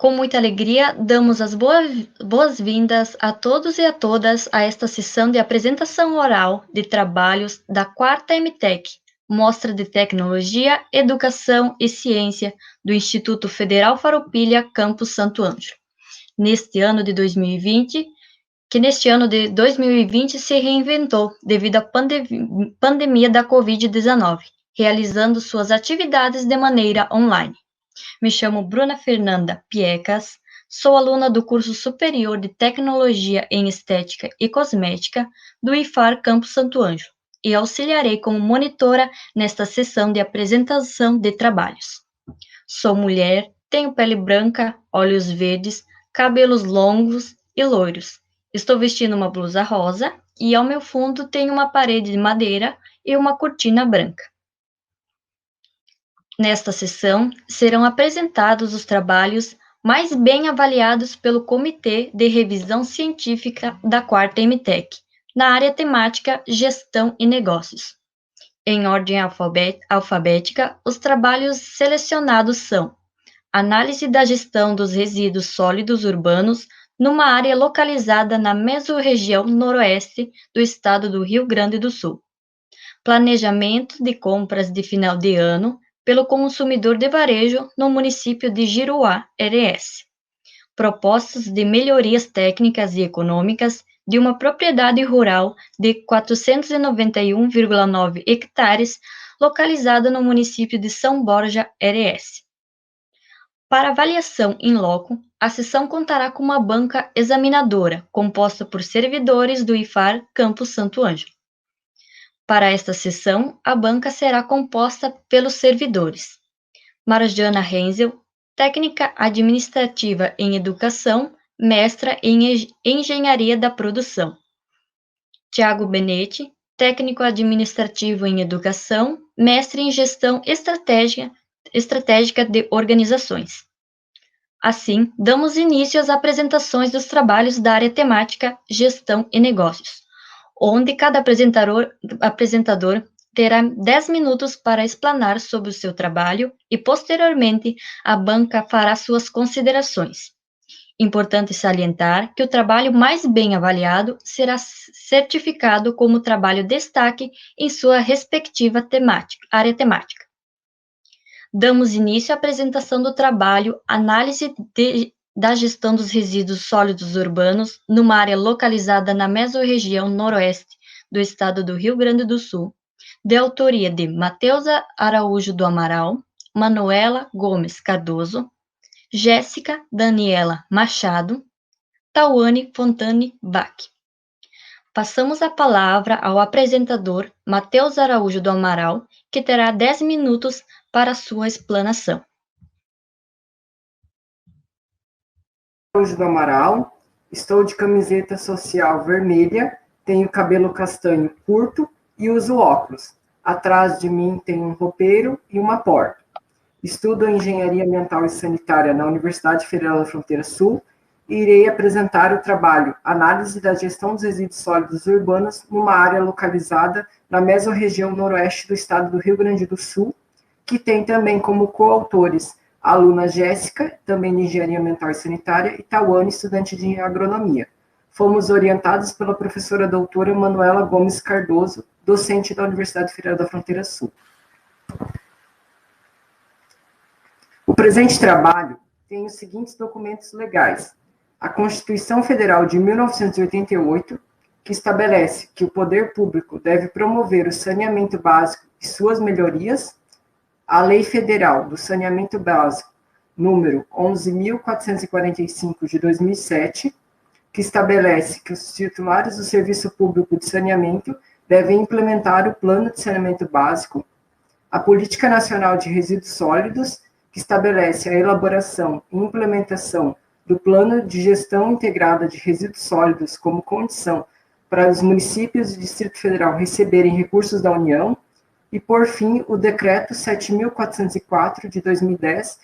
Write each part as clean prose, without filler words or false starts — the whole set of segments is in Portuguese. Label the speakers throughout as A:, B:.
A: Com muita alegria, damos as boas-vindas a todos e a todas a esta sessão de apresentação oral de trabalhos da 4ª MTech, Mostra de Tecnologia, Educação e Ciência do Instituto Federal Farroupilha, Campus Santo Ângelo. Neste ano de 2020, se reinventou devido à pandemia da Covid-19, realizando suas atividades de maneira online. Me chamo Bruna Fernanda Piecas, sou aluna do curso superior de Tecnologia em Estética e Cosmética do IFAR Campus Santo Ângelo e auxiliarei como monitora nesta sessão de apresentação de trabalhos. Sou mulher, tenho pele branca, olhos verdes, cabelos longos e loiros. Estou vestindo uma blusa rosa e ao meu fundo tem uma parede de madeira e uma cortina branca. Nesta sessão, serão apresentados os trabalhos mais bem avaliados pelo Comitê de Revisão Científica da 4ª MTech, na área temática Gestão e Negócios. Em ordem alfabética, os trabalhos selecionados são: Análise da gestão dos resíduos sólidos urbanos numa área localizada na mesorregião noroeste do estado do Rio Grande do Sul. Planejamento de compras de final de ano pelo consumidor de varejo no município de Giruá, RS. Propostas de melhorias técnicas e econômicas de uma propriedade rural de 491,9 hectares, localizada no município de São Borja, RS. Para avaliação in loco, a sessão contará com uma banca examinadora, composta por servidores do IFAR Campus Santo Ângelo. Para esta sessão, a banca será composta pelos servidores: Marjana Renzel, técnica administrativa em educação, mestra em engenharia da produção; Tiago Benetti, técnico administrativo em educação, mestre em gestão estratégica de organizações. Assim, damos início às apresentações dos trabalhos da área temática Gestão e Negócios, onde cada apresentador terá 10 minutos para explanar sobre o seu trabalho e, posteriormente, a banca fará suas considerações. Importante salientar que o trabalho mais bem avaliado será certificado como trabalho destaque em sua respectiva área temática. Damos início à apresentação do trabalho Análise da gestão dos resíduos sólidos urbanos numa área localizada na mesorregião noroeste do estado do Rio Grande do Sul, de autoria de Matheus Araújo do Amaral, Manuela Gomes Cardoso, Jéssica Daniela Machado, Tauane Fontane Bach. Passamos a palavra ao apresentador Matheus Araújo do Amaral, que terá 10 minutos para sua explanação.
B: Araújo do Amaral, estou de camiseta social vermelha, tenho cabelo castanho curto e uso óculos. Atrás de mim tem um roupeiro e uma porta. Estudo Engenharia Ambiental e Sanitária na Universidade Federal da Fronteira Sul e irei apresentar o trabalho Análise da Gestão dos Resíduos Sólidos Urbanos numa área localizada na mesorregião noroeste do estado do Rio Grande do Sul, que tem também como coautores a aluna Jéssica, também de Engenharia Ambiental e Sanitária, e Tauane, estudante de Agronomia. Fomos orientados pela professora doutora Manuela Gomes Cardoso, docente da Universidade Federal da Fronteira Sul. O presente trabalho tem os seguintes documentos legais: a Constituição Federal de 1988, que estabelece que o poder público deve promover o saneamento básico e suas melhorias; a Lei Federal do Saneamento Básico, número 11.445 de 2007, que estabelece que os titulares do Serviço Público de Saneamento devem implementar o Plano de Saneamento Básico; a Política Nacional de Resíduos Sólidos, que estabelece a elaboração e implementação do Plano de Gestão Integrada de Resíduos Sólidos como condição para os municípios do Distrito Federal receberem recursos da União; e, por fim, o Decreto 7.404, de 2010,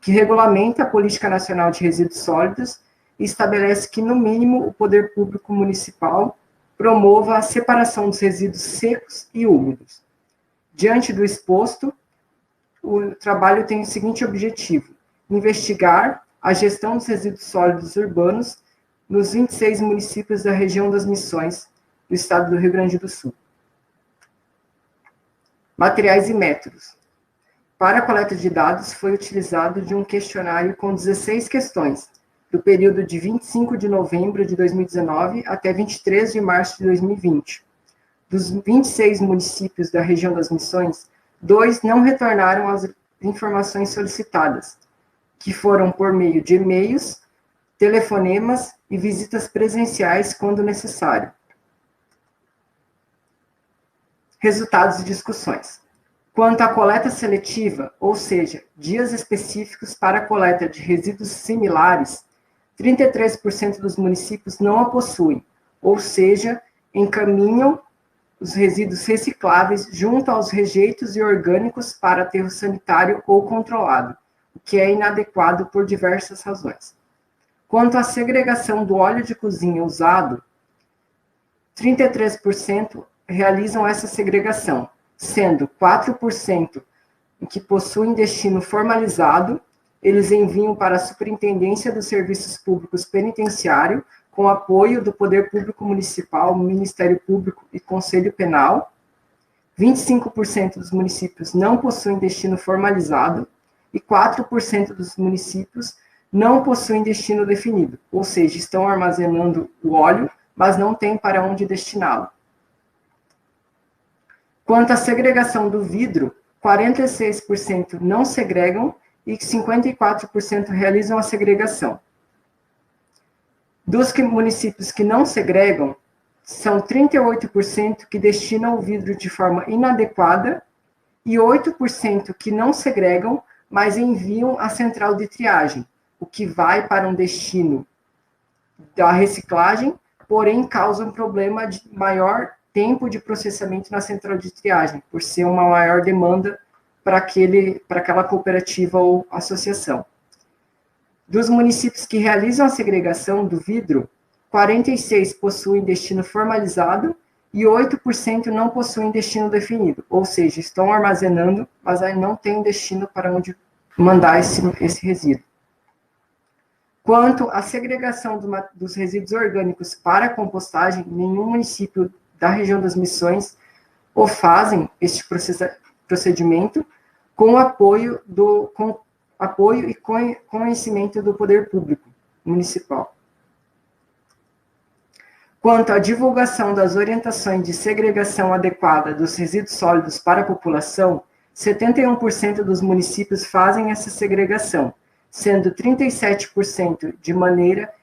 B: que regulamenta a Política Nacional de Resíduos Sólidos e estabelece que, no mínimo, o poder público municipal promova a separação dos resíduos secos e úmidos. Diante do exposto, o trabalho tem o seguinte objetivo: investigar a gestão dos resíduos sólidos urbanos nos 26 municípios da região das Missões, do estado do Rio Grande do Sul. Materiais e métodos. Para a coleta de dados, foi utilizado de um questionário com 16 questões, do período de 25 de novembro de 2019 até 23 de março de 2020. Dos 26 municípios da região das Missões, 2 não retornaram as informações solicitadas, que foram por meio de e-mails, telefonemas e visitas presenciais quando necessário. Resultados e discussões. Quanto à coleta seletiva, ou seja, dias específicos para a coleta de resíduos similares, 33% dos municípios não a possuem, ou seja, encaminham os resíduos recicláveis junto aos rejeitos e orgânicos para aterro sanitário ou controlado, o que é inadequado por diversas razões. Quanto à segregação do óleo de cozinha usado, 33% realizam essa segregação, sendo 4% que possuem destino formalizado, eles enviam para a Superintendência dos Serviços Públicos Penitenciário, com apoio do Poder Público Municipal, Ministério Público e Conselho Penal. 25% dos municípios não possuem destino formalizado e 4% dos municípios não possuem destino definido, ou seja, estão armazenando o óleo, mas não têm para onde destiná-lo. Quanto à segregação do vidro, 46% não segregam e 54% realizam a segregação. Dos municípios que não segregam, são 38% que destinam o vidro de forma inadequada e 8% que não segregam, mas enviam à central de triagem, o que vai para um destino da reciclagem, porém causa um problema de maior tempo de processamento na central de triagem, por ser uma maior demanda para aquela cooperativa ou associação. Dos municípios que realizam a segregação do vidro, 46% possuem destino formalizado e 8% não possuem destino definido, ou seja, estão armazenando, mas aí não tem destino para onde mandar esse resíduo. Quanto à segregação dos resíduos orgânicos para compostagem, nenhum município da região das Missões ou fazem este procedimento com apoio e conhecimento do poder público municipal. Quanto à divulgação das orientações de segregação adequada dos resíduos sólidos para a população, 71% dos municípios fazem essa segregação, sendo 37% de maneira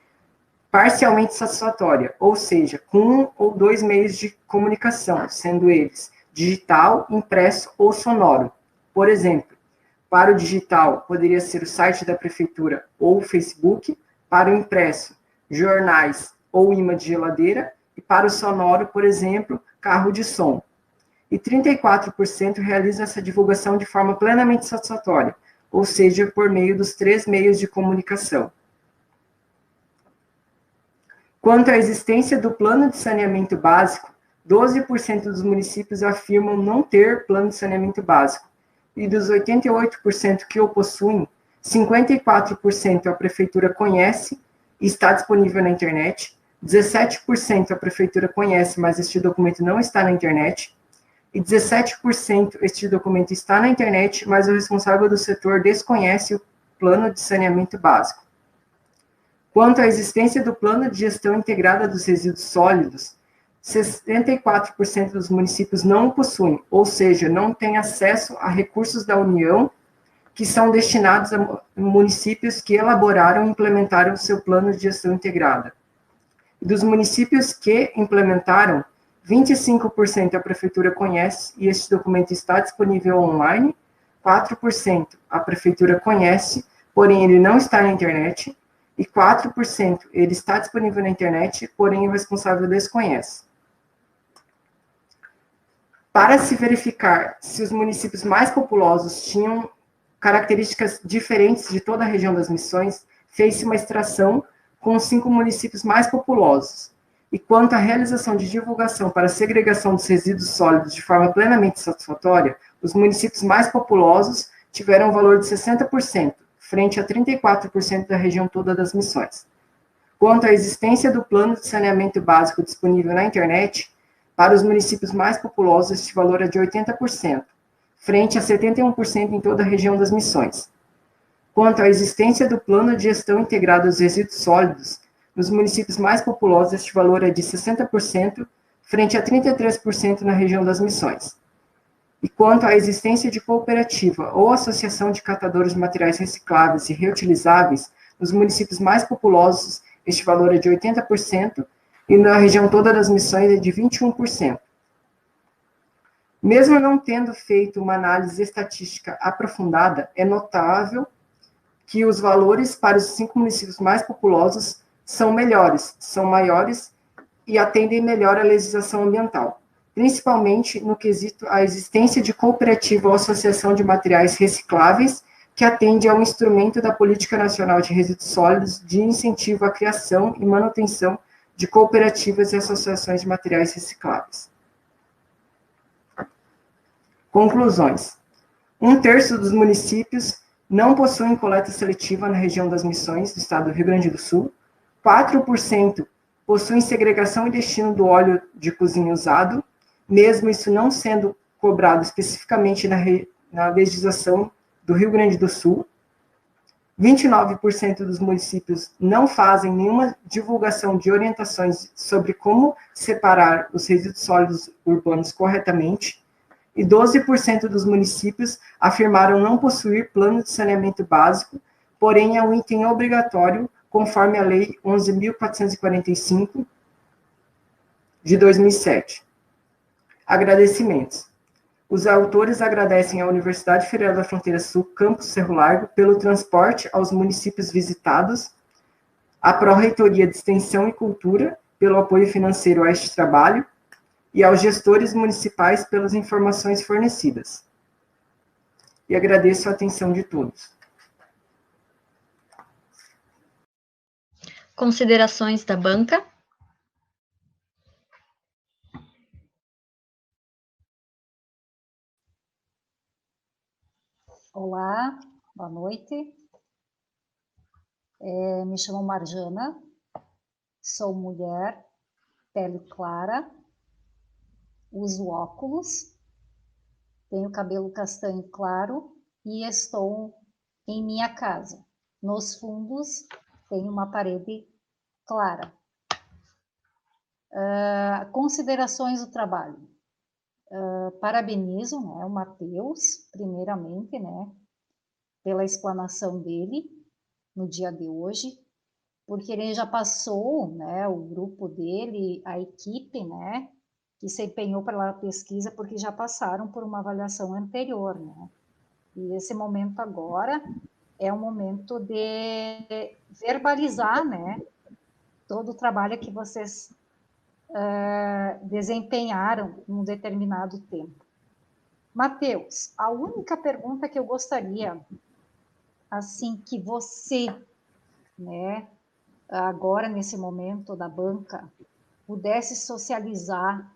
B: parcialmente satisfatória, ou seja, com 1 ou 2 meios de comunicação, sendo eles digital, impresso ou sonoro. Por exemplo, para o digital, poderia ser o site da prefeitura ou o Facebook, para o impresso, jornais ou imã de geladeira, e para o sonoro, por exemplo, carro de som. E 34% realizam essa divulgação de forma plenamente satisfatória, ou seja, por meio dos 3 meios de comunicação. Quanto à existência do plano de saneamento básico, 12% dos municípios afirmam não ter plano de saneamento básico, e dos 88% que o possuem, 54% a prefeitura conhece e está disponível na internet, 17% a prefeitura conhece, mas este documento não está na internet, e 17% este documento está na internet, mas o responsável do setor desconhece o plano de saneamento básico. Quanto à existência do plano de gestão integrada dos resíduos sólidos, 64% dos municípios não o possuem, ou seja, não têm acesso a recursos da União que são destinados a municípios que elaboraram e implementaram o seu plano de gestão integrada. Dos municípios que implementaram, 25% a prefeitura conhece e este documento está disponível online, 4% a prefeitura conhece, porém ele não está na internet, e 4% ele está disponível na internet, porém o responsável desconhece. Para se verificar se os municípios mais populosos tinham características diferentes de toda a região das Missões, fez-se uma extração com os 5 municípios mais populosos. E quanto à realização de divulgação para a segregação dos resíduos sólidos de forma plenamente satisfatória, os municípios mais populosos tiveram um valor de 60%, frente a 34% da região toda das Missões. Quanto à existência do plano de saneamento básico disponível na internet, para os municípios mais populosos, este valor é de 80%, frente a 71% em toda a região das Missões. Quanto à existência do plano de gestão integrado dos resíduos sólidos, nos municípios mais populosos, este valor é de 60%, frente a 33% na região das Missões. E quanto à existência de cooperativa ou associação de catadores de materiais recicláveis e reutilizáveis, nos municípios mais populosos, este valor é de 80%, e na região toda das Missões é de 21%. Mesmo não tendo feito uma análise estatística aprofundada, é notável que os valores para os 5 municípios mais populosos são melhores, são maiores e atendem melhor à legislação ambiental, principalmente no quesito à existência de cooperativa ou associação de materiais recicláveis, que atende ao instrumento da Política Nacional de Resíduos Sólidos de incentivo à criação e manutenção de cooperativas e associações de materiais recicláveis. Conclusões. 1/3 dos municípios não possuem coleta seletiva na região das Missões do estado do Rio Grande do Sul, 4% possuem segregação e destino do óleo de cozinha usado, mesmo isso não sendo cobrado especificamente na legislação do Rio Grande do Sul. 29% dos municípios não fazem nenhuma divulgação de orientações sobre como separar os resíduos sólidos urbanos corretamente, e 12% dos municípios afirmaram não possuir plano de saneamento básico, porém é um item obrigatório, conforme a Lei 11.445, de 2007. Agradecimentos. Os autores agradecem à Universidade Federal da Fronteira Sul, Campus Cerro Largo, pelo transporte aos municípios visitados, à Pró-Reitoria de Extensão e Cultura, pelo apoio financeiro a este trabalho, e aos gestores municipais pelas informações fornecidas. E agradeço a atenção de todos.
A: Considerações da banca.
C: Olá, boa noite. Me chamo Marjana, sou mulher, pele clara, uso óculos, tenho cabelo castanho claro e estou em minha casa. Nos fundos tem uma parede clara. Considerações do trabalho. Parabenizo, né, o Matheus, primeiramente, né, pela explanação dele no dia de hoje, porque ele já passou, né, o grupo dele, a equipe, né, que se empenhou pela pesquisa, porque já passaram por uma avaliação anterior, né, e esse momento agora é um momento de verbalizar, né, todo o trabalho que vocês desempenharam em um determinado tempo. Matheus, a única pergunta que eu gostaria, assim, que você, né, agora nesse momento da banca, pudesse socializar,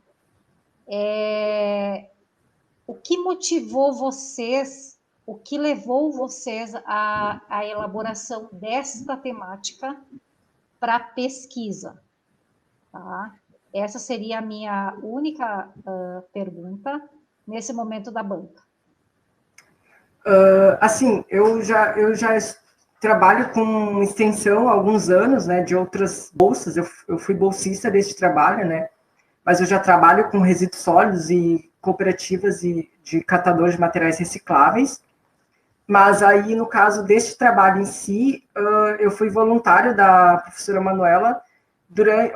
C: o que motivou vocês, o que levou vocês à elaboração desta temática para a pesquisa, tá? Essa seria a minha única pergunta nesse momento da banca.
B: Assim, eu já trabalho com extensão há alguns anos, né, de outras bolsas, eu fui bolsista desse trabalho, né, mas eu já trabalho com resíduos sólidos e cooperativas e de catadores de materiais recicláveis, mas aí, no caso deste trabalho em si, eu fui voluntário da professora Manuela,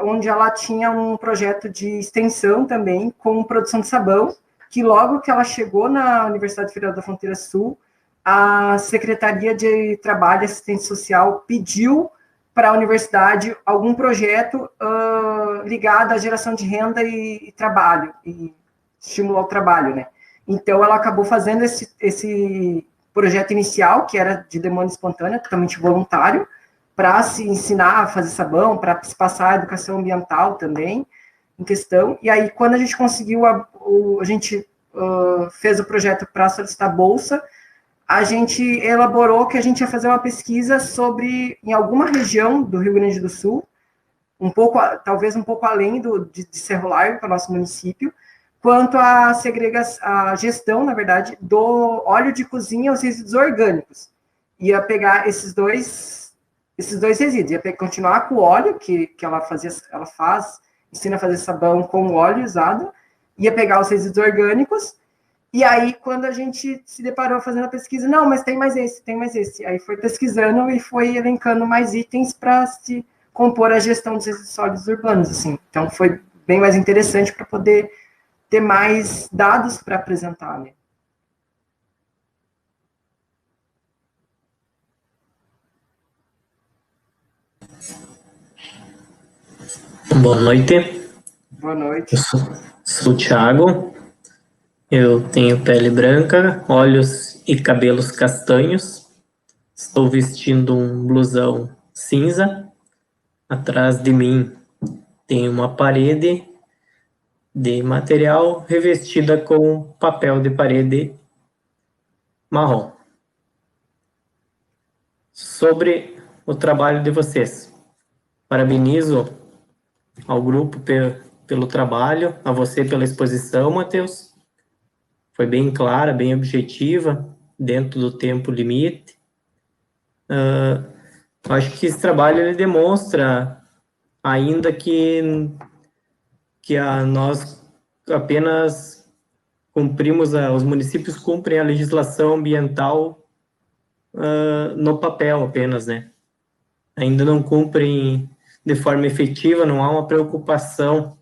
B: onde ela tinha um projeto de extensão também, com produção de sabão, que logo que ela chegou na Universidade Federal da Fronteira Sul, a Secretaria de Trabalho e Assistência Social pediu para a universidade algum projeto ligado à geração de renda e trabalho, e estimular o trabalho, né? Então, ela acabou fazendo esse projeto inicial, que era de demanda espontânea, totalmente voluntário, para se ensinar a fazer sabão, para se passar a educação ambiental também, em questão. E aí, quando a gente conseguiu, a gente fez o projeto para solicitar bolsa, a gente elaborou que a gente ia fazer uma pesquisa sobre, em alguma região do Rio Grande do Sul, talvez um pouco além de Cerro Largo, que é o nosso município, quanto à a gestão, na verdade, do óleo de cozinha e os resíduos orgânicos. Ia pegar esses dois resíduos, ia continuar com o óleo que ensina a fazer sabão com o óleo usado, ia pegar os resíduos orgânicos. E aí, quando a gente se deparou fazendo a pesquisa, não, mas tem mais esse. Aí foi pesquisando e foi elencando mais itens para se compor a gestão dos resíduos sólidos urbanos, assim. Então, foi bem mais interessante para poder ter mais dados para apresentar, né?
D: Boa noite.
B: Boa noite.
D: Eu sou o Thiago. Eu tenho pele branca, olhos e cabelos castanhos. Estou vestindo um blusão cinza. Atrás de mim tem uma parede de material revestida com papel de parede marrom. Sobre o trabalho de vocês. Parabenizo ao grupo pelo trabalho, a você pela exposição, Matheus. Foi bem clara, bem objetiva, dentro do tempo limite. Acho que esse trabalho ele demonstra ainda que nós apenas cumprimos, os municípios cumprem a legislação ambiental no papel apenas, né? Ainda não cumprem de forma efetiva, não há uma preocupação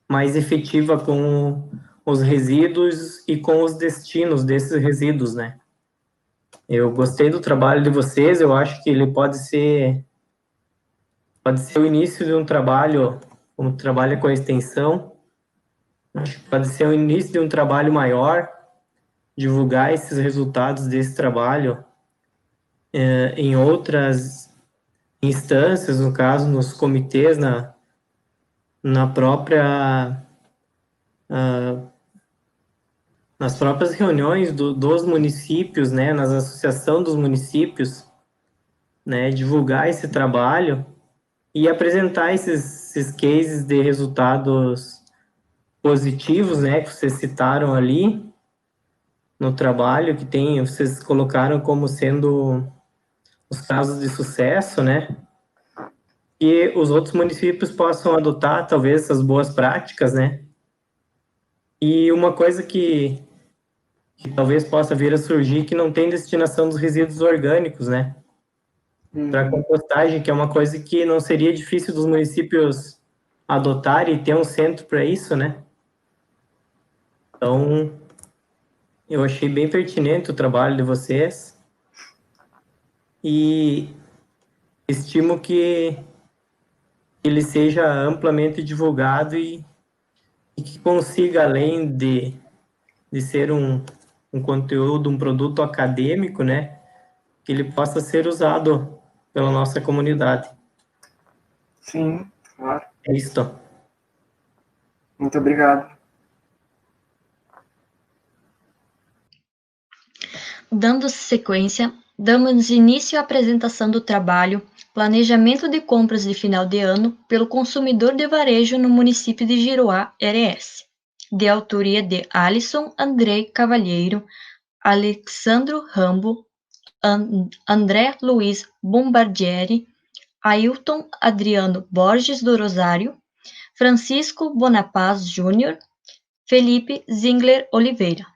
D: mais efetiva com os resíduos e com os destinos desses resíduos, né? Eu gostei do trabalho de vocês, eu acho que ele pode ser o início de um trabalho, como trabalha com a extensão, acho que pode ser o início de um trabalho maior, divulgar esses resultados desse trabalho em outras instâncias, no caso, nos comitês, na própria nas próprias reuniões dos municípios, né, nas associações dos municípios, né, divulgar esse trabalho e apresentar esses cases de resultados positivos, né, que vocês citaram ali no trabalho, vocês colocaram como sendo os casos de sucesso, né, e os outros municípios possam adotar, talvez, essas boas práticas, né. E uma coisa que talvez possa vir a surgir, que não tem destinação dos resíduos orgânicos, né? Para compostagem, que é uma coisa que não seria difícil dos municípios adotarem e ter um centro para isso, né? Então, eu achei bem pertinente o trabalho de vocês e estimo que ele seja amplamente divulgado e que consiga, além de ser um conteúdo, um produto acadêmico, né, que ele possa ser usado pela nossa comunidade.
B: Sim, claro.
D: É isso.
B: Muito obrigado.
A: Dando sequência, damos início à apresentação do trabalho Planejamento de Compras de Final de Ano pelo Consumidor de Varejo no município de Giruá, RS, de autoria de Alisson Andrei Cavalheiro, Alexandro Rambo, André Luiz Bombardieri, Ailton Adriano Borges do Rosário, Francisco Bonapaz Júnior, Felipe Zingler Oliveira.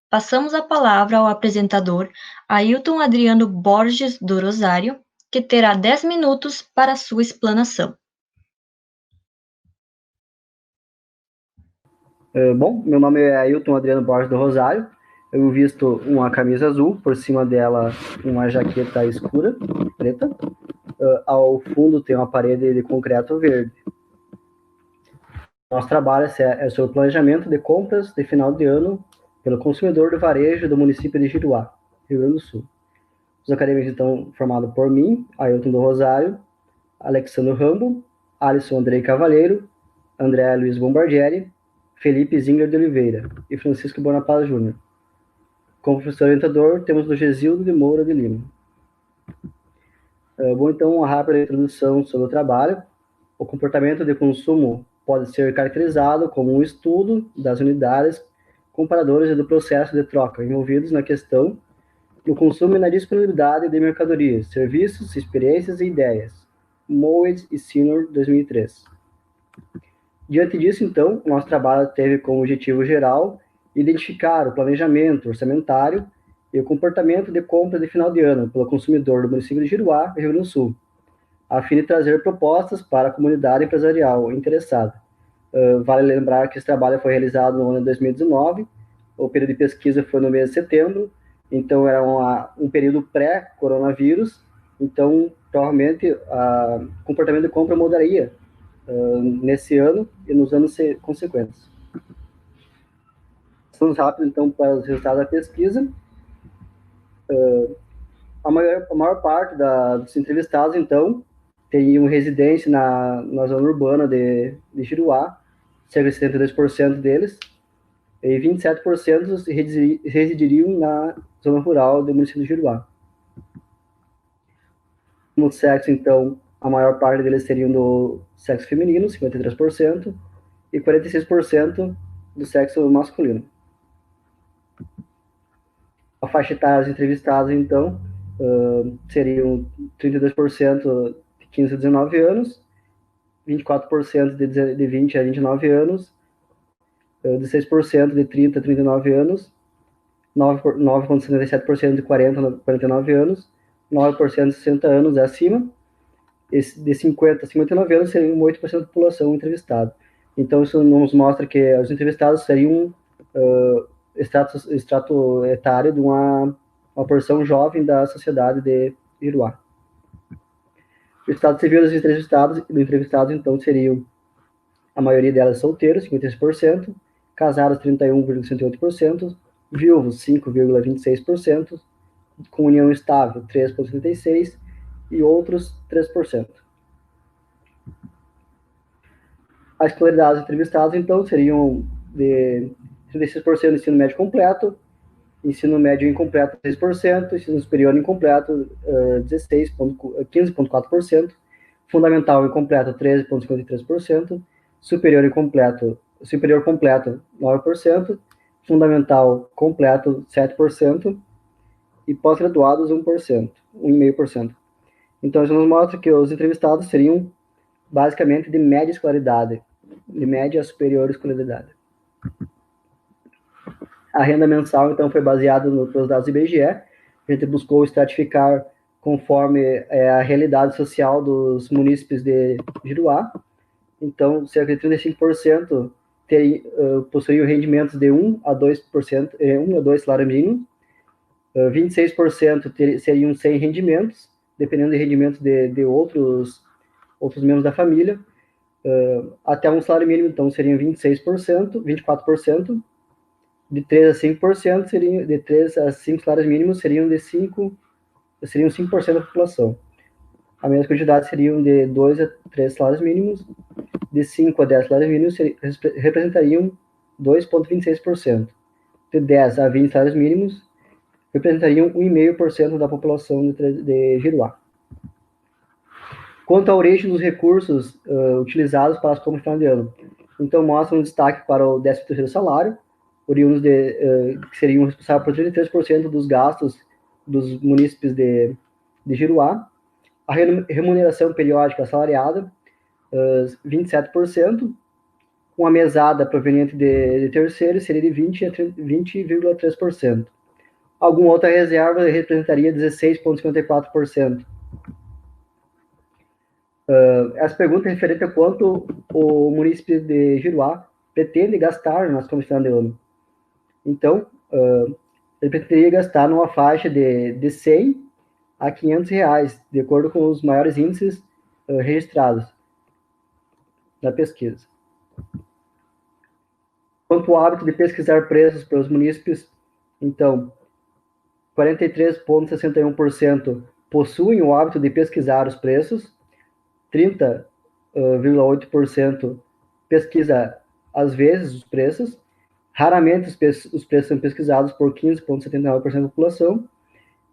A: Passamos a palavra ao apresentador Ailton Adriano Borges do Rosário, que terá 10 minutos para sua explanação.
E: Bom, meu nome é Ailton Adriano Borges do Rosário. Eu visto uma camisa azul, por cima dela uma jaqueta escura, preta. Ao fundo tem uma parede de concreto verde. Nosso trabalho é sobre o planejamento de compras de final de ano pelo consumidor do varejo do município de Giruá, Rio Grande do Sul. Os acadêmicos estão formados por mim, Ailton do Rosário, Alexandre Rambo, Alisson Andrei Cavalheiro, André Luiz Bombardieri, Felipe Zingler de Oliveira e Francisco Bonaparte Júnior. Como professor orientador, temos do Gesildo de Moura de Lima. Bom, então, uma rápida introdução sobre o trabalho. O comportamento de consumo pode ser caracterizado como um estudo das unidades comparadoras e do processo de troca envolvidos na questão do consumo e na disponibilidade de mercadorias, serviços, experiências e ideias. Mowat e Sinor, 2003. Diante disso, então, o nosso trabalho teve como objetivo geral identificar o planejamento orçamentário e o comportamento de compra de final de ano pelo consumidor do município de Giruá, Rio Grande do Sul, a fim de trazer propostas para a comunidade empresarial interessada. Vale lembrar que esse trabalho foi realizado no ano de 2019, o período de pesquisa foi no mês de setembro, então era um período pré-coronavírus, então provavelmente o comportamento de compra mudaria nesse ano e nos anos consequentes. Vamos rápido, então, para os resultados da pesquisa. A maior parte dos entrevistados, então, teriam residência na zona urbana de Giruá, cerca de 72% deles, e 27% residiriam na zona rural do município de Giruá. No sexo, então, a maior parte deles seriam do sexo feminino, 53%, e 46% do sexo masculino. A faixa etária dos entrevistados, então, seriam 32% de 15 a 19 anos, 24% de 20 a 29 anos, 16% de 30 a 39 anos, 9,77% de 40 a 49 anos, 9% de 60 anos e acima, de 50 a 59 anos seriam 8% da população entrevistada. Então, isso nos mostra que os entrevistados seriam extrato etário de uma porção jovem da sociedade de Giruá. O estado civil dos entrevistados, então, seriam, a maioria delas solteiros, 56%, casados, 31,68%, viúvos, 5,26%, com união estável, 3,36%, e outros, 3%. A escolaridade dos entrevistados, então, seriam de 36% ensino médio completo, ensino médio incompleto 6%, ensino superior incompleto 15,4%, fundamental incompleto 13,53%, superior completo 9%, fundamental completo 7% e pós-graduados 1,5%. Então, isso nos mostra que os entrevistados seriam basicamente de média escolaridade, de média a superior escolaridade. A renda mensal, então, foi baseada nos dados do IBGE. A gente buscou estratificar conforme a realidade social dos munícipes de Giruá. Então, cerca de 35% possuíam rendimentos de 1 a 2%, 1 a 2 salários mínimos. 26% seriam sem rendimentos, dependendo de rendimentos de outros membros da família. Até um salário mínimo, então, seriam 26%, 24%. De 3 a 5%, de 3 a 5 salários mínimos seriam 5% da população. A mesma quantidade seriam de 2 a 3 salários mínimos, de 5 a 10 salários mínimos representariam 2,26%. De 10 a 20 salários mínimos representariam 1,5% da população de Giruá. Quanto à origem dos recursos utilizados para as compras de final de ano, então mostra um destaque para o 13º salário, oriundos que seriam responsáveis por 33% dos gastos dos munícipes de Giruá. A remuneração periódica assalariada, 27%, com a mesada proveniente de terceiros seria de 20,3%. Alguma outra reserva representaria 16,54%. As perguntas referentes a quanto o município de Giruá pretende gastar nas compras de final de ano. Então, ele pretenderia gastar numa faixa de 100 a 500 reais, de acordo com os maiores índices registrados na pesquisa. Quanto ao hábito de pesquisar preços para os munícipes, então, 43,61% possuem o hábito de pesquisar os preços, 30,8% pesquisa às vezes os preços, Raramente os preços são pesquisados por 15,79% da população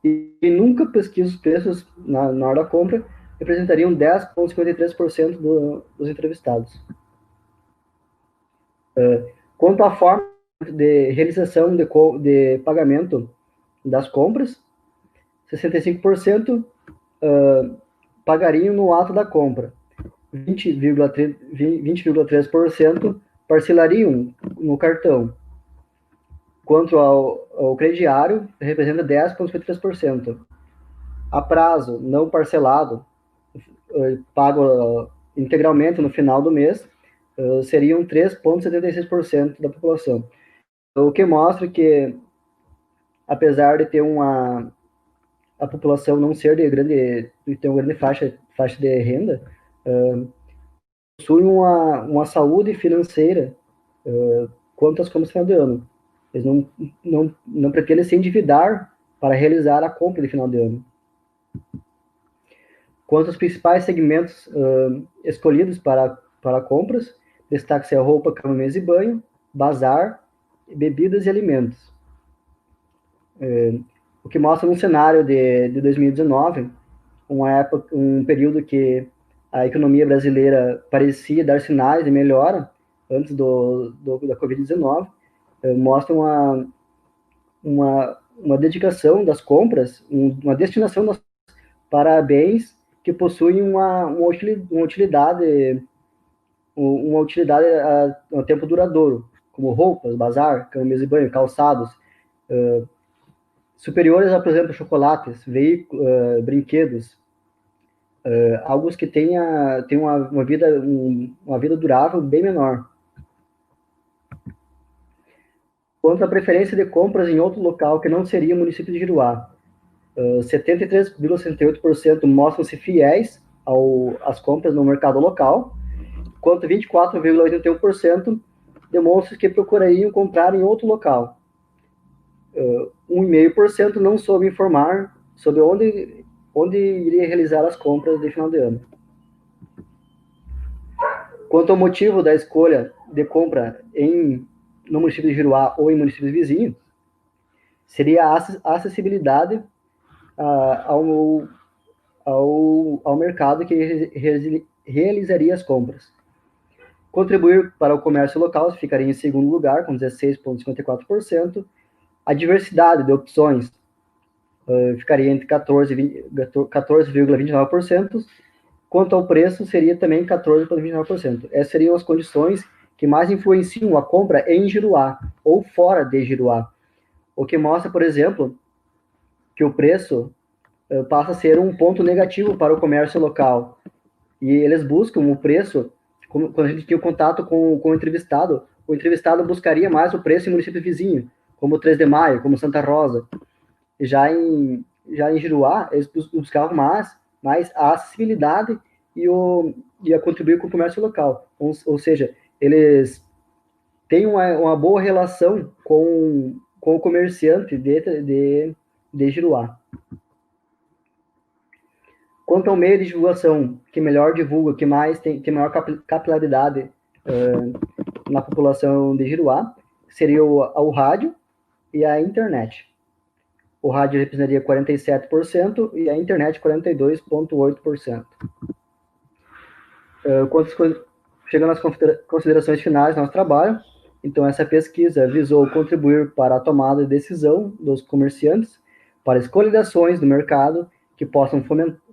E: e nunca pesquisa os preços na hora da compra, representariam 10,53% dos entrevistados. Quanto à forma de realização de pagamento das compras, 65% pagariam no ato da compra, 20,3% parcelariam no cartão. Quanto ao crediário, representa 10,53%. A prazo não parcelado, pago integralmente no final do mês, seriam 3,76% da população. O que mostra que, apesar de ter a população não ser de ter uma grande faixa de renda, possui uma saúde financeira quanto às compras de final de ano. Eles não pretendem se endividar para realizar a compra de final de ano. Quanto aos principais segmentos escolhidos para compras, destaque-se a roupa, cama, mesa e banho, bazar, bebidas e alimentos. O que mostra um cenário de 2019, um período que a economia brasileira parecia dar sinais de melhora antes da Covid-19, mostra uma dedicação das compras, uma destinação para bens que possuem uma utilidade a tempo duradouro, como roupas, bazar, cama, mesa e banho, calçados, superiores a, por exemplo, chocolates, veículos, brinquedos, algo que tem uma vida durável bem menor. Quanto à preferência de compras em outro local que não seria o município de Giruá, 73,68% mostram-se fiéis às compras no mercado local, enquanto 24,81% demonstram que procurariam comprar em outro local. 1,5% não soube informar sobre onde iria realizar as compras de final de ano. Quanto ao motivo da escolha de compra no município de Giruá ou em municípios vizinhos, seria a acessibilidade ao mercado que realizaria as compras. Contribuir para o comércio local ficaria em segundo lugar, com 16,54%. A diversidade de opções ficaria entre 14,29%. Quanto ao preço, seria também 14,29%. Essas seriam as condições que mais influenciam a compra em Giruá ou fora de Giruá. O que mostra, por exemplo, que o preço passa a ser um ponto negativo para o comércio local. E eles buscam o preço, quando a gente tinha o contato com o entrevistado buscaria mais o preço em município vizinho, como 3 de Maio, como Santa Rosa. Já em Giruá, eles buscavam mais a acessibilidade e a contribuir com o comércio local. Ou seja, eles têm uma boa relação com o comerciante de Giruá. Quanto ao meio de divulgação que melhor divulga, que tem maior capilaridade na população de Giruá, seria o rádio e a internet. O rádio representaria 47% e a internet 42,8%. Chegando às considerações finais do nosso trabalho, então essa pesquisa visou contribuir para a tomada de decisão dos comerciantes para a escolha de ações do mercado que possam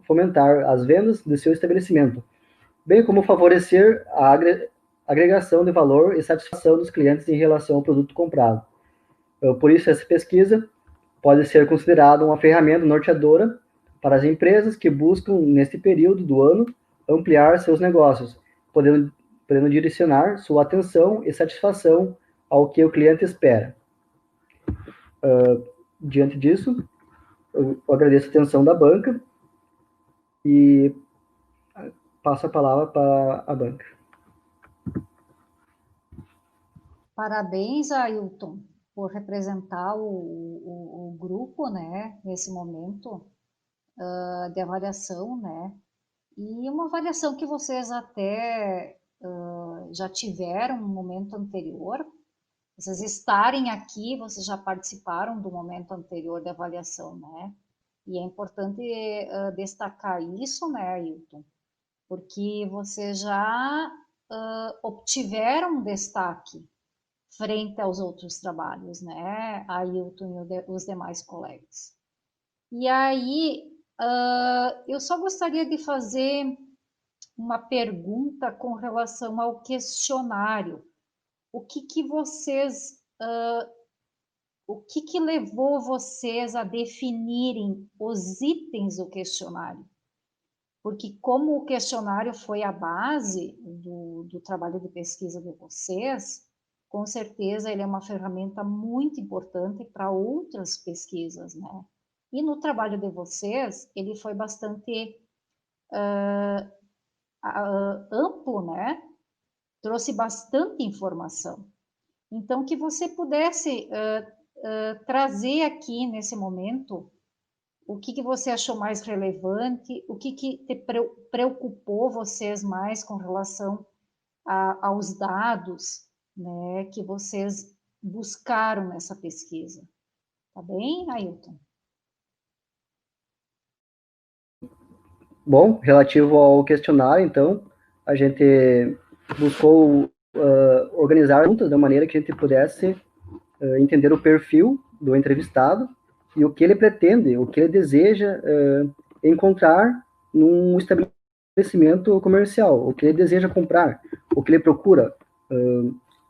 E: fomentar as vendas de seu estabelecimento, bem como favorecer a agregação de valor e satisfação dos clientes em relação ao produto comprado. Por isso, essa pesquisa pode ser considerada uma ferramenta norteadora para as empresas que buscam, neste período do ano, ampliar seus negócios, podendo direcionar sua atenção e satisfação ao que o cliente espera. Diante disso, eu agradeço a atenção da banca e passo a palavra para a banca.
C: Parabéns, Ailton, por representar o grupo, né, nesse momento de avaliação, né, e uma avaliação que vocês até já tiveram no momento anterior, vocês estarem aqui, vocês já participaram do momento anterior da avaliação, né? E é importante destacar isso, né, Ailton? Porque vocês já obtiveram destaque frente aos outros trabalhos, né, Ailton e os demais colegas. E aí, eu só gostaria de fazer uma pergunta com relação ao questionário. O que vocês, o que levou vocês a definirem os itens do questionário? Porque como o questionário foi a base do trabalho de pesquisa de vocês, com certeza ele é uma ferramenta muito importante para outras pesquisas, né? E no trabalho de vocês, ele foi bastante amplo, né? Trouxe bastante informação. Então, que você pudesse trazer aqui nesse momento o que você achou mais relevante, o que te preocupou vocês mais com relação aos dados, né, que vocês buscaram nessa pesquisa. Tá bem, Ailton?
E: Bom, relativo ao questionário, então, a gente buscou organizar juntas da maneira que a gente pudesse entender o perfil do entrevistado e o que ele pretende, o que ele deseja encontrar num estabelecimento comercial, o que ele deseja comprar, o que ele procura,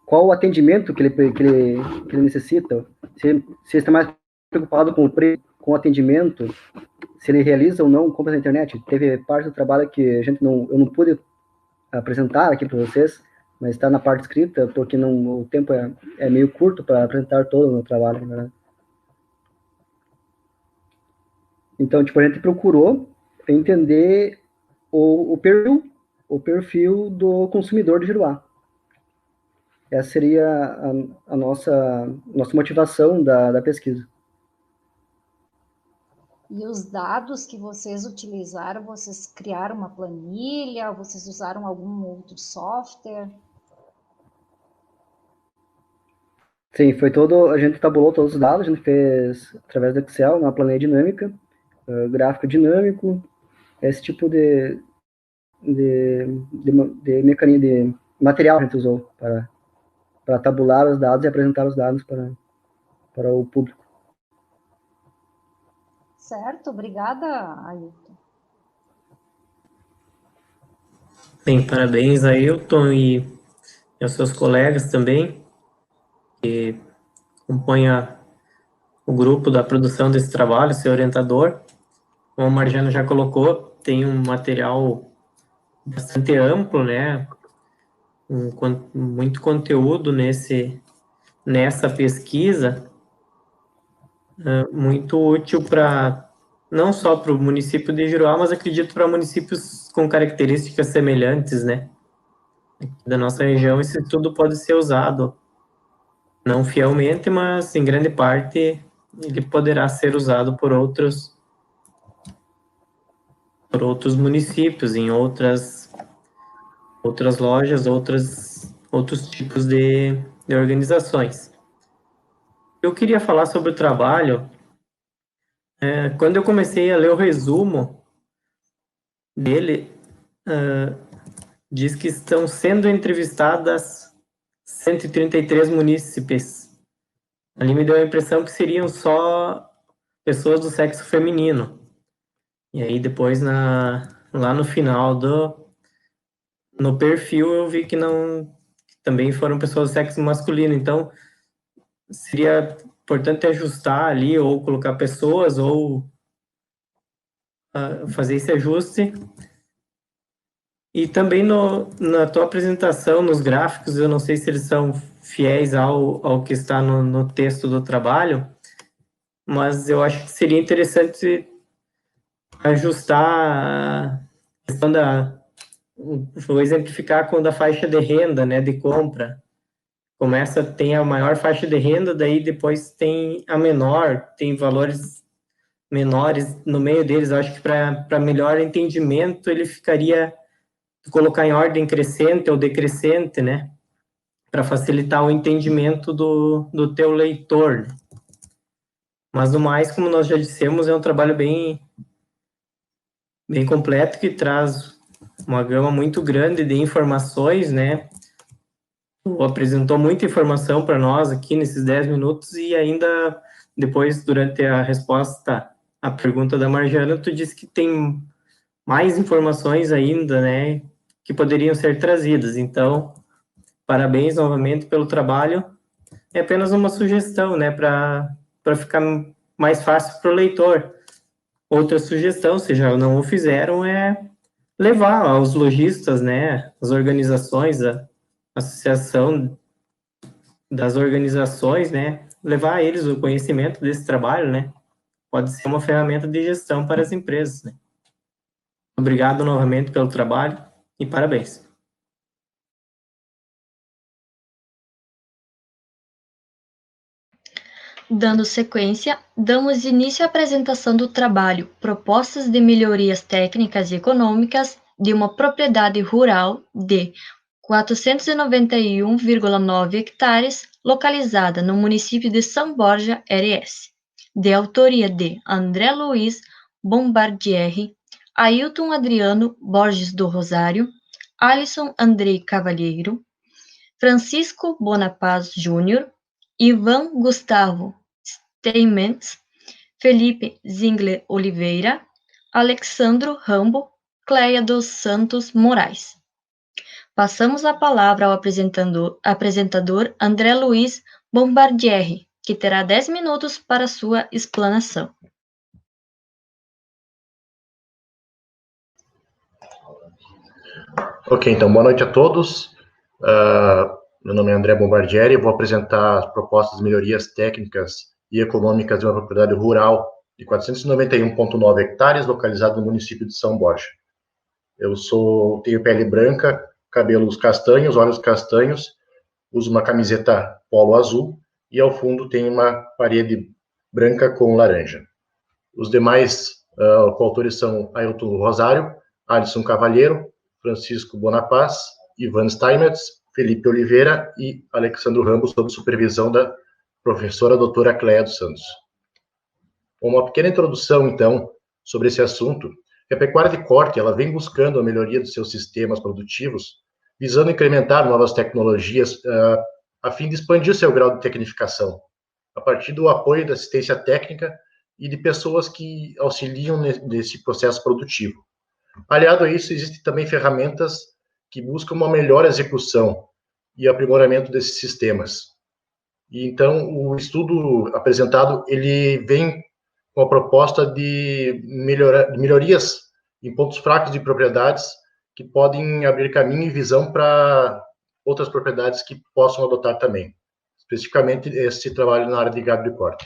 E: qual o atendimento que ele necessita, se ele está mais preocupado com o preço, com o atendimento, se ele realiza ou não compras na internet. Teve parte do trabalho que eu não pude apresentar aqui para vocês, mas está na parte escrita, porque o tempo é meio curto para apresentar todo o meu trabalho, né? Então, tipo, a gente procurou entender o perfil do consumidor de Giruá. Essa seria a nossa motivação da pesquisa.
C: E os dados que vocês utilizaram, vocês criaram uma planilha, vocês usaram algum outro software?
E: Sim, a gente tabulou todos os dados, a gente fez através do Excel, uma planilha dinâmica, gráfico dinâmico, esse tipo de mecanismo, de material que a gente usou para tabular os dados e apresentar os dados para o público.
C: Certo, obrigada, Ailton.
D: Bem, parabéns, Ailton, e aos seus colegas também, que compõem o grupo da produção desse trabalho, seu orientador. Como a Marjana já colocou, tem um material bastante amplo, né? Muito conteúdo nessa pesquisa, muito útil não só para o município de Giruá, mas acredito para municípios com características semelhantes, né? Da nossa região, isso tudo pode ser usado, não fielmente, mas em grande parte ele poderá ser usado por outros municípios, em outras lojas, outros tipos de organizações. Eu queria falar sobre o trabalho. Quando eu comecei a ler o resumo dele, diz que estão sendo entrevistadas 133 munícipes. Ali me deu a impressão que seriam só pessoas do sexo feminino. E aí depois, lá no final no perfil, eu vi que também foram pessoas do sexo masculino. Então, seria importante ajustar ali, ou colocar pessoas, ou fazer esse ajuste. E também na tua apresentação, nos gráficos, eu não sei se eles são fiéis ao que está no texto do trabalho, mas eu acho que seria interessante ajustar a questão vou exemplificar com a faixa de renda, né, de compra. Tem a maior faixa de renda, daí depois tem a menor, tem valores menores no meio deles. Eu acho que para melhor entendimento ele ficaria colocar em ordem crescente ou decrescente, né? para facilitar o entendimento do teu leitor. Mas, no mais, como nós já dissemos, é um trabalho bem completo, que traz uma gama muito grande de informações, né? Tu apresentou muita informação para nós aqui nesses 10 minutos e ainda depois, durante a resposta à pergunta da Marjana, tu disse que tem mais informações ainda, né, que poderiam ser trazidas. Então, parabéns novamente pelo trabalho. É apenas uma sugestão, né, para ficar mais fácil para o leitor. Outra sugestão, se já não o fizeram, é levar aos lojistas, né, as organizações, a associação das organizações, né, levar a eles o conhecimento desse trabalho, né, pode ser uma ferramenta de gestão para as empresas, né. Obrigado novamente pelo trabalho e parabéns.
A: Dando sequência, damos início à apresentação do trabalho Propostas de Melhorias Técnicas e Econômicas de uma Propriedade Rural de 491,9 hectares, localizada no município de São Borja, RS, de autoria de André Luiz Bombardieri, Ailton Adriano Borges do Rosário, Alisson Andrei Cavalheiro, Francisco Bonapaz Júnior, Ivan Gustavo Steinmetz, Felipe Zingler Oliveira, Alexandro Rambo, Cleia dos Santos Moraes. Passamos a palavra ao apresentador André Luiz Bombardieri, que terá 10 minutos para sua explanação.
F: Ok, então, boa noite a todos. Meu nome é André Bombardieri, eu vou apresentar as propostas de melhorias técnicas e econômicas de uma propriedade rural de 491,9 hectares, localizado no município de São Borja. Tenho pele branca, cabelos castanhos, olhos castanhos, uso uma camiseta polo azul e ao fundo tem uma parede branca com laranja. Os demais coautores são Ailton Rosário, Alisson Cavalheiro, Francisco Bonapaz, Ivan Steinmetz, Felipe Oliveira e Alexandro Ramos, sob supervisão da professora doutora Cleia dos Santos. Uma pequena introdução, então, sobre esse assunto. A pecuária de corte, ela vem buscando a melhoria dos seus sistemas produtivos, visando incrementar novas tecnologias a fim de expandir seu grau de tecnificação, a partir do apoio da assistência técnica e de pessoas que auxiliam nesse processo produtivo. Aliado a isso, existem também ferramentas que buscam uma melhor execução e aprimoramento desses sistemas. E então, o estudo apresentado, ele vem com a proposta de melhorias em pontos fracos de propriedades que podem abrir caminho e visão para outras propriedades que possam adotar também, especificamente esse trabalho na área de gado de corte.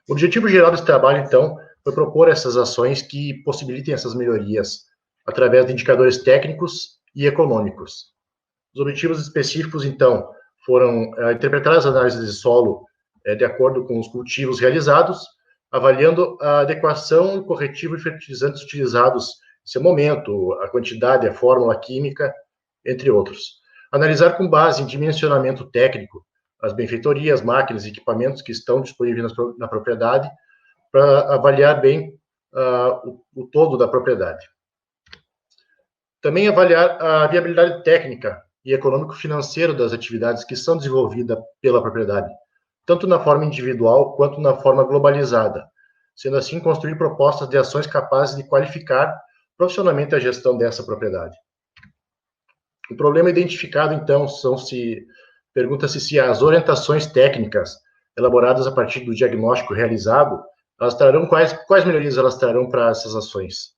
F: O objetivo geral desse trabalho, então, foi propor essas ações que possibilitem essas melhorias através de indicadores técnicos e econômicos. Os objetivos específicos, então, foram interpretar as análises de solo de acordo com os cultivos realizados, avaliando a adequação e corretivo e fertilizantes utilizados nesse momento, a quantidade, a fórmula química, entre outros. Analisar com base em dimensionamento técnico as benfeitorias, máquinas e equipamentos que estão disponíveis na propriedade, para avaliar bem o todo da propriedade. Também avaliar a viabilidade técnica e econômico-financeiro das atividades que são desenvolvidas pela propriedade, tanto na forma individual quanto na forma globalizada, sendo assim construir propostas de ações capazes de qualificar profissionalmente a gestão dessa propriedade. O problema identificado, então, pergunta-se se as orientações técnicas elaboradas a partir do diagnóstico realizado, elas trarão quais melhorias elas trarão para essas ações.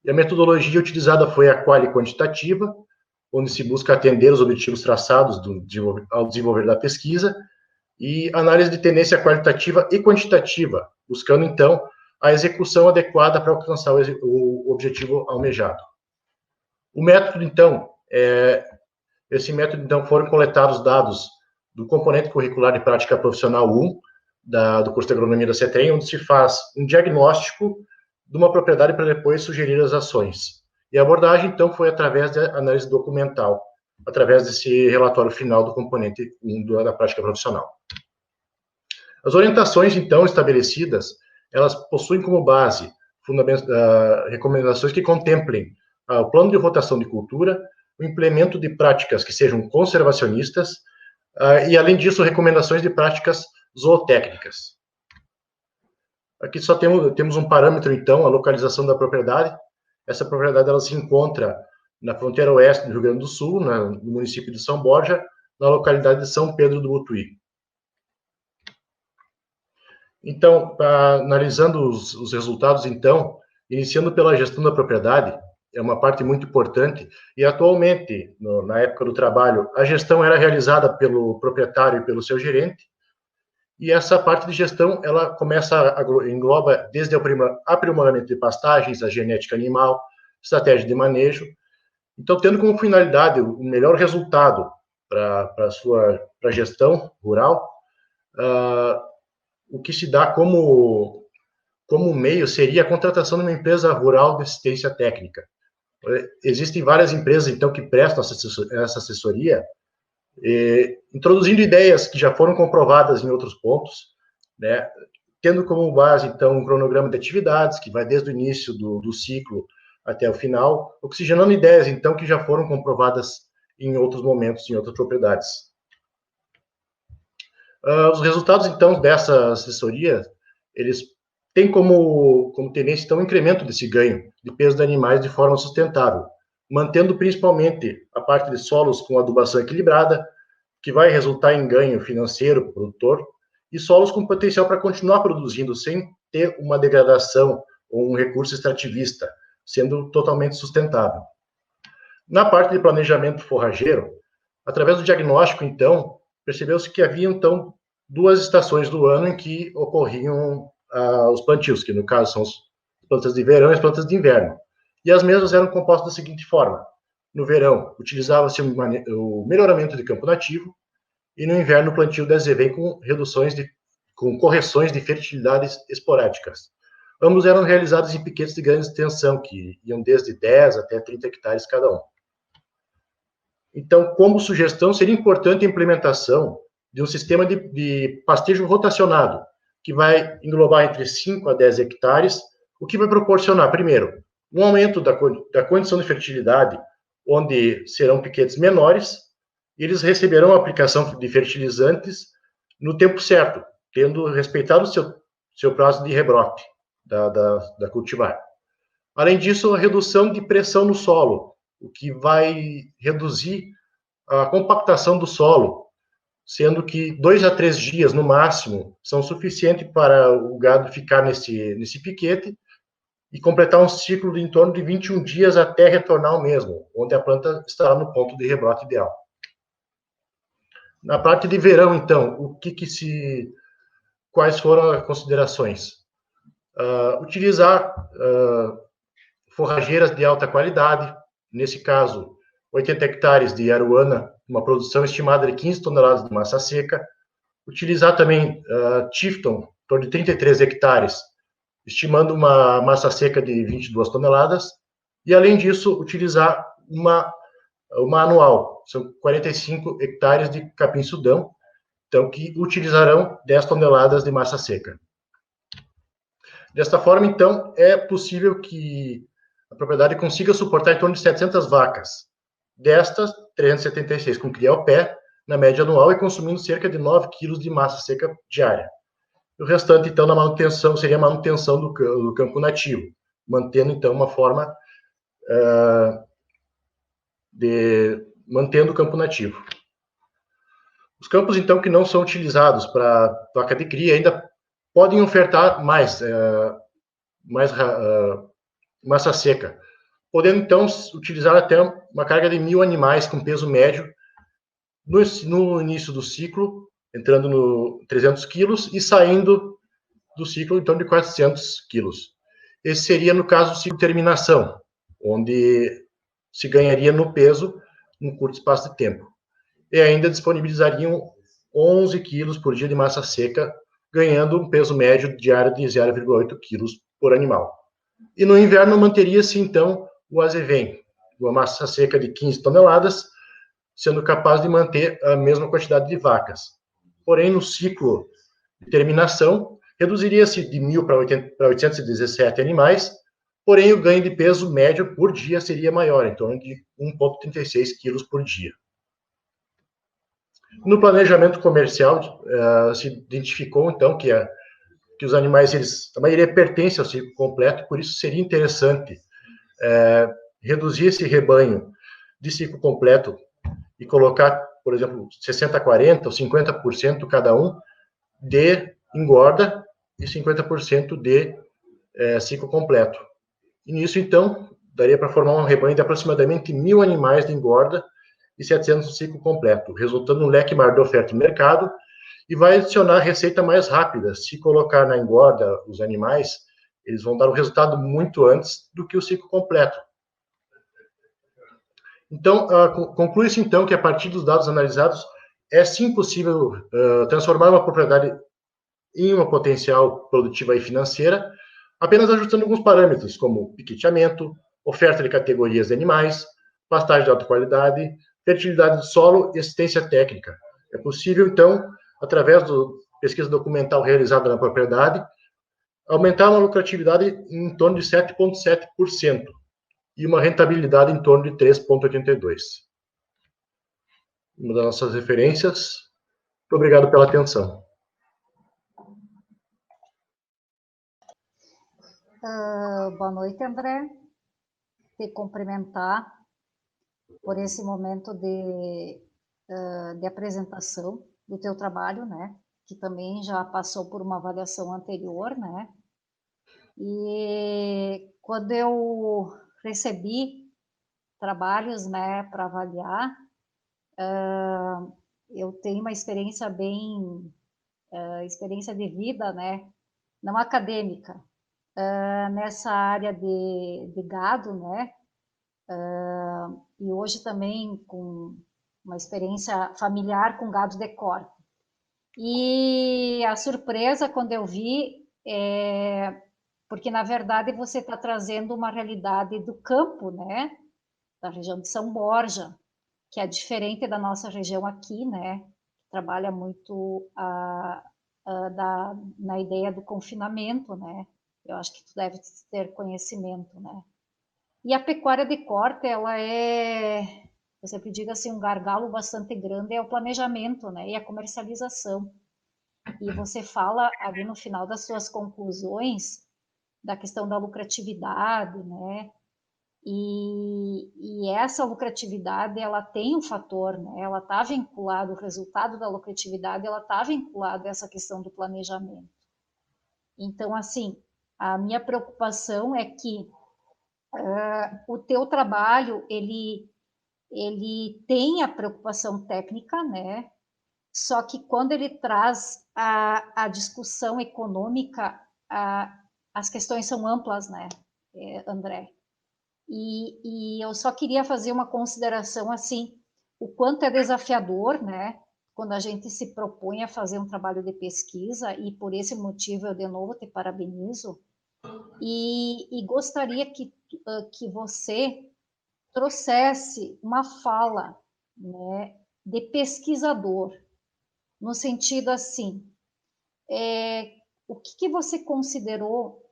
F: E a metodologia utilizada foi a quali quantitativa, onde se busca atender os objetivos traçados ao desenvolver da pesquisa, e análise de tendência qualitativa e quantitativa, buscando, então, a execução adequada para alcançar o objetivo almejado. O método, então, foram coletados dados do componente curricular de prática profissional 1, do curso de agronomia da CETREM, onde se faz um diagnóstico de uma propriedade para depois sugerir as ações. E a abordagem, então, foi através da análise documental, através desse relatório final do componente 1 da prática profissional. As orientações, então, estabelecidas, elas possuem como base recomendações que contemplem o plano de rotação de cultura, o implemento de práticas que sejam conservacionistas, e, além disso, recomendações de práticas zootécnicas. Aqui só temos um parâmetro, então, a localização da propriedade. Essa propriedade ela se encontra na fronteira oeste do Rio Grande do Sul, no município de São Borja, na localidade de São Pedro do Butuí. Então, analisando os resultados, então, iniciando pela gestão da propriedade, é uma parte muito importante, e atualmente, na época do trabalho, a gestão era realizada pelo proprietário e pelo seu gerente, e essa parte de gestão, ela engloba desde o aprimoramento de pastagens, a genética animal, estratégia de manejo. Então, tendo como finalidade o melhor resultado para a gestão rural, o que se dá como meio seria a contratação de uma empresa rural de assistência técnica. Existem várias empresas, então, que prestam essa assessoria, introduzindo ideias que já foram comprovadas em outros pontos, né, tendo como base, então, um cronograma de atividades, que vai desde o início do ciclo até o final, oxigenando ideias, então, que já foram comprovadas em outros momentos, em outras propriedades. Os resultados, então, dessa assessoria, eles têm como tendência, então, o incremento desse ganho de peso de animais de forma sustentável, mantendo principalmente a parte de solos com adubação equilibrada, que vai resultar em ganho financeiro para o produtor, e solos com potencial para continuar produzindo sem ter uma degradação ou um recurso extrativista, sendo totalmente sustentável. Na parte de planejamento forrageiro, através do diagnóstico, então, percebeu-se que havia, então, 2 estações do ano em que ocorriam os plantios, que no caso são as plantas de verão e as plantas de inverno. E as mesmas eram compostas da seguinte forma: no verão, utilizava-se o melhoramento de campo nativo, e no inverno, o plantio de azevém com correções de fertilidades esporádicas. Ambos eram realizados em piquetes de grande extensão, que iam desde 10 até 30 hectares cada um. Então, como sugestão, seria importante a implementação de um sistema de pastejo rotacionado, que vai englobar entre 5 a 10 hectares, o que vai proporcionar, primeiro, um aumento da condição de fertilidade, onde serão piquetes menores, e eles receberão a aplicação de fertilizantes no tempo certo, tendo respeitado o seu prazo de rebrote da cultivar. Além disso, a redução de pressão no solo, o que vai reduzir a compactação do solo, sendo que 2 a 3 dias, no máximo, são suficientes para o gado ficar nesse piquete e completar um ciclo de em torno de 21 dias até retornar ao mesmo, onde a planta estará no ponto de rebrote ideal. Na parte de verão, então, quais foram as considerações? Utilizar forrageiras de alta qualidade, nesse caso, 80 hectares de arowana, uma produção estimada de 15 toneladas de massa seca. Utilizar também Tifton, em torno de 33 hectares, estimando uma massa seca de 22 toneladas. E, além disso, utilizar uma anual, são 45 hectares de capim-sudão, então, que utilizarão 10 toneladas de massa seca. Desta forma, então, é possível que a propriedade consiga suportar em torno de 700 vacas. Destas, 376 com cria ao pé, na média anual, e consumindo cerca de 9 quilos de massa seca diária. O restante, então, seria a manutenção do campo nativo, mantendo, então, uma forma mantendo o campo nativo. Os campos, então, que não são utilizados para vaca de cria ainda podem ofertar mais massa seca, podendo, então, utilizar até uma carga de 1.000 animais com peso médio no início do ciclo, entrando no 300 quilos e saindo do ciclo, então, de 400 quilos. Esse seria, no caso, o ciclo de terminação, onde se ganharia no peso num curto espaço de tempo. E ainda disponibilizariam 11 quilos por dia de massa seca, ganhando um peso médio diário de 0,8 quilos por animal. E no inverno manteria-se, então, o azevém, uma massa seca de 15 toneladas, sendo capaz de manter a mesma quantidade de vacas. Porém, no ciclo de terminação, reduziria-se de 1.000 para 817 animais, porém o ganho de peso médio por dia seria maior, em torno de 1,36 quilos por dia. No planejamento comercial, se identificou, então, que os animais, a maioria pertence ao ciclo completo, por isso seria interessante reduzir esse rebanho de ciclo completo e colocar, por exemplo, 60-40 ou 50% cada um de engorda e 50% de ciclo completo. E nisso, então, daria para formar um rebanho de aproximadamente 1.000 animais de engorda e 700 de ciclo completo, resultando num leque maior de oferta no mercado, e vai adicionar receita mais rápida. Se colocar na engorda os animais, eles vão dar um resultado muito antes do que o ciclo completo. Então, conclui-se, então, que a partir dos dados analisados, é sim possível transformar uma propriedade em uma potencial produtiva e financeira, apenas ajustando alguns parâmetros, como piqueteamento, oferta de categorias de animais, pastagem de alta qualidade, fertilidade do solo e assistência técnica. É possível, então, através da pesquisa documental realizada na propriedade, aumentar uma lucratividade em torno de 7,7% e uma rentabilidade em torno de 3,82%. Uma das nossas referências. Muito obrigado pela atenção.
C: Boa noite, André. Te cumprimentar por esse momento de apresentação do teu trabalho, né? Que também já passou por uma avaliação anterior, né? E quando eu recebi trabalhos, né, para avaliar, eu tenho uma experiência experiência de vida, né? Não acadêmica, nessa área de gado, né? E hoje também com uma experiência familiar com gado de corte. E a surpresa quando eu vi porque na verdade você está trazendo uma realidade do campo, né? Da região de São Borja, que é diferente da nossa região aqui, né? Trabalha muito na ideia do confinamento, né? Eu acho que tu deve ter conhecimento, né? E a pecuária de corte, ela eu sempre digo assim, um gargalo bastante grande é o planejamento, né? E a comercialização. E você fala ali no final das suas conclusões da questão da lucratividade, né? E essa lucratividade, ela tem um fator, né? Ela está vinculada, o resultado da lucratividade, ela está vinculada a essa questão do planejamento. Então, assim, a minha preocupação é que o teu trabalho, ele tem a preocupação técnica, né? Só que quando ele traz a discussão econômica, as questões são amplas, né, André? E eu só queria fazer uma consideração assim, o quanto é desafiador, né, quando a gente se propõe a fazer um trabalho de pesquisa, e por esse motivo eu de novo te parabenizo, e gostaria que você trouxesse uma fala, né, de pesquisador, no sentido assim, o que você considerou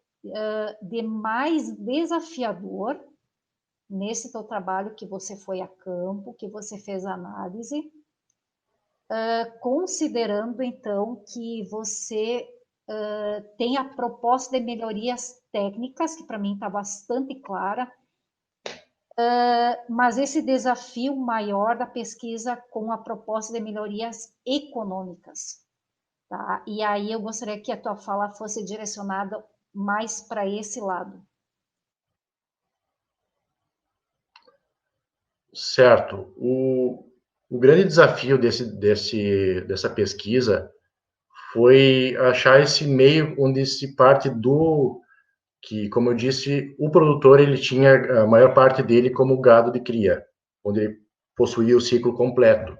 C: de mais desafiador nesse teu trabalho que você foi a campo, que você fez análise, considerando então que você tem a proposta de melhorias técnicas, que para mim está bastante clara, mas esse desafio maior da pesquisa com a proposta de melhorias econômicas. Tá? E aí eu gostaria que a tua fala fosse direcionada mais para esse lado.
F: Certo. O grande desafio dessa pesquisa foi achar esse meio onde se parte que, como eu disse, o produtor ele tinha a maior parte dele como gado de cria, onde ele possuía o ciclo completo.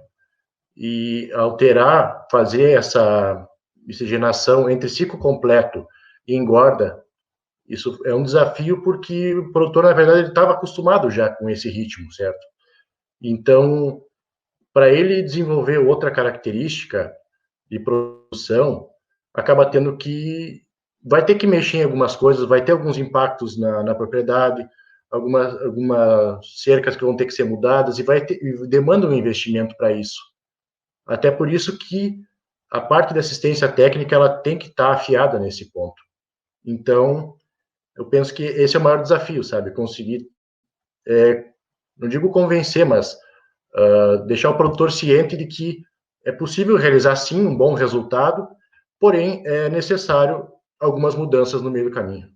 F: E fazer essa miscigenação entre ciclo completo e engorda, isso é um desafio porque o produtor, na verdade, ele estava acostumado já com esse ritmo, certo? Então, para ele desenvolver outra característica de produção, acaba tendo que vai ter que mexer em algumas coisas, vai ter alguns impactos na propriedade, algumas cercas que vão ter que ser mudadas e demanda um investimento para isso. Até por isso que a parte da assistência técnica ela tem que estar afiada nesse ponto. Então, eu penso que esse é o maior desafio, sabe? Conseguir, não digo convencer, mas deixar o produtor ciente de que é possível realizar, sim, um bom resultado, porém, é necessário algumas mudanças no meio do caminho.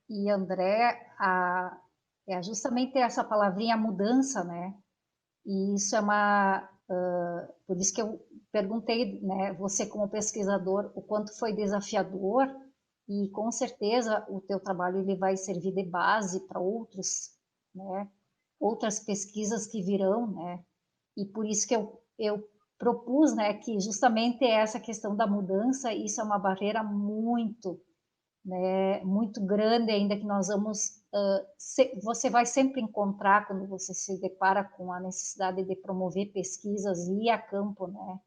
C: E André, é justamente essa palavrinha mudança, né? E isso é por isso que eu perguntei, né, você como pesquisador, o quanto foi desafiador, e com certeza o teu trabalho ele vai servir de base para outros, né, outras pesquisas que virão, né? E por isso que eu propus, né, que justamente essa questão da mudança, isso é uma barreira muito, né, muito grande ainda que nós vamos, você vai sempre encontrar quando você se depara com a necessidade de promover pesquisas e ir a campo, né?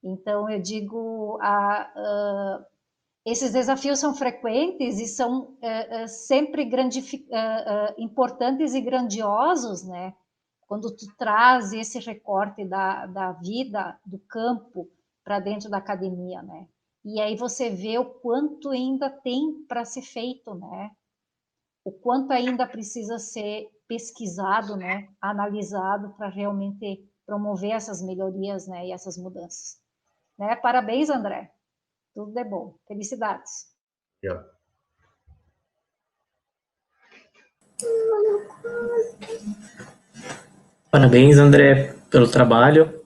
C: Então eu digo, esses desafios são frequentes e são sempre importantes e grandiosos, né? Quando tu traz esse recorte da vida do campo para dentro da academia, né? E aí você vê o quanto ainda tem para ser feito, né? O quanto ainda precisa ser pesquisado, né? Analisado para realmente promover essas melhorias, né? E essas mudanças. Né? Parabéns, André. Tudo de bom. Felicidades.
F: Yeah.
D: Parabéns, André, pelo trabalho,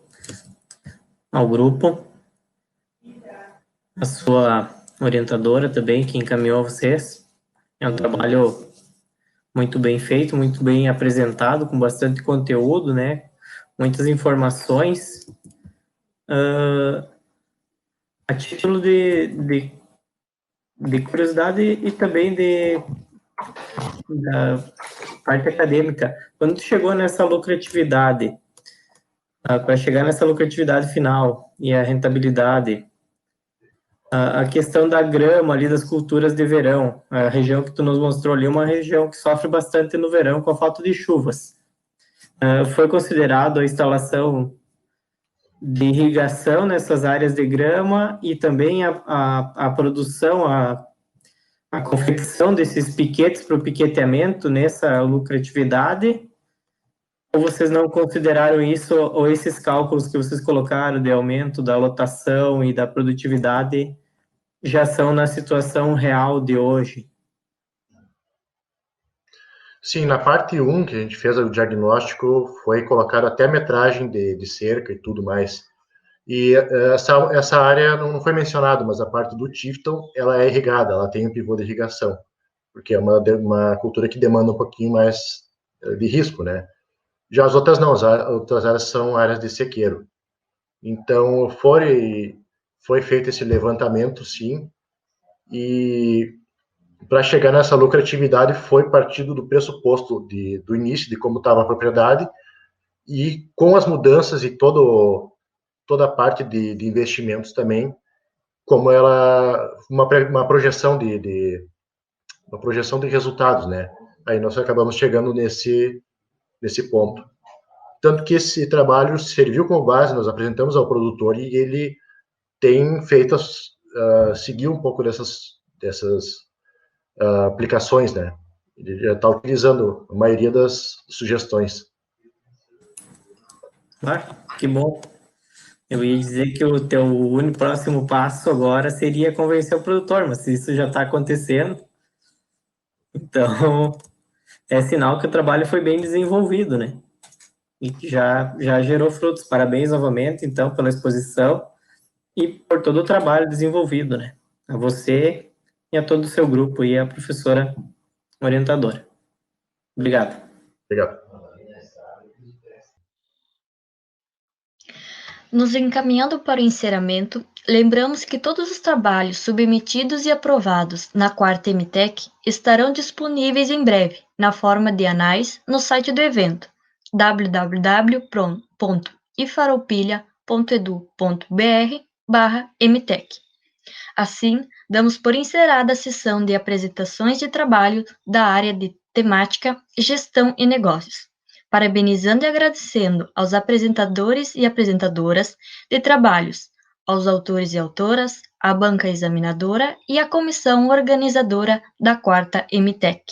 D: ao grupo, a sua orientadora também, que encaminhou vocês. É um trabalho muito bem feito, muito bem apresentado, com bastante conteúdo, né? Muitas informações. A título de curiosidade e também da parte acadêmica. Quando tu chegou nessa lucratividade, para chegar nessa lucratividade final e a rentabilidade, a questão da grama ali, das culturas de verão, a região que tu nos mostrou ali, uma região que sofre bastante no verão com a falta de chuvas. Foi considerado a instalação de irrigação nessas áreas de grama e também a produção, a confecção desses piquetes para o piqueteamento nessa lucratividade? Ou vocês não consideraram isso, ou esses cálculos que vocês colocaram de aumento da lotação e da produtividade já são na situação real de hoje?
F: Sim, na parte 1, que a gente fez o diagnóstico, foi colocado até a metragem de cerca e tudo mais. E essa área não foi mencionado, mas a parte do Tifton, ela é irrigada, ela tem um pivô de irrigação, porque é uma cultura que demanda um pouquinho mais de risco, né? Já as outras não, as outras áreas são áreas de sequeiro. Então, foi feito esse levantamento, sim, e para chegar nessa lucratividade foi partido do pressuposto do início, de como estava a propriedade, e com as mudanças e toda a parte de investimentos também, como uma projeção uma projeção de resultados, né? Aí nós acabamos chegando nesse ponto. Tanto que esse trabalho serviu como base, nós apresentamos ao produtor e ele tem feito seguir um pouco dessas aplicações, né? Ele já está utilizando a maioria das sugestões.
D: Que bom. Eu ia dizer que o teu único próximo passo agora seria convencer o produtor, mas isso já está acontecendo, então é sinal que o trabalho foi bem desenvolvido, né? E que já gerou frutos. Parabéns novamente, então, pela exposição e por todo o trabalho desenvolvido, né? A você e a todo o seu grupo e a professora orientadora. Obrigado.
F: Obrigado.
A: Nos encaminhando para o encerramento, Lembramos que todos os trabalhos submetidos e aprovados na 4ª MTech estarão disponíveis em breve, na forma de anais, no site do evento, www.ifaroupilha.edu.br/mtech. Assim, damos por encerrada a sessão de apresentações de trabalho da área de temática Gestão e Negócios, parabenizando e agradecendo aos apresentadores e apresentadoras de trabalhos, aos autores e autoras, à banca examinadora e à comissão organizadora da 4ª MTech.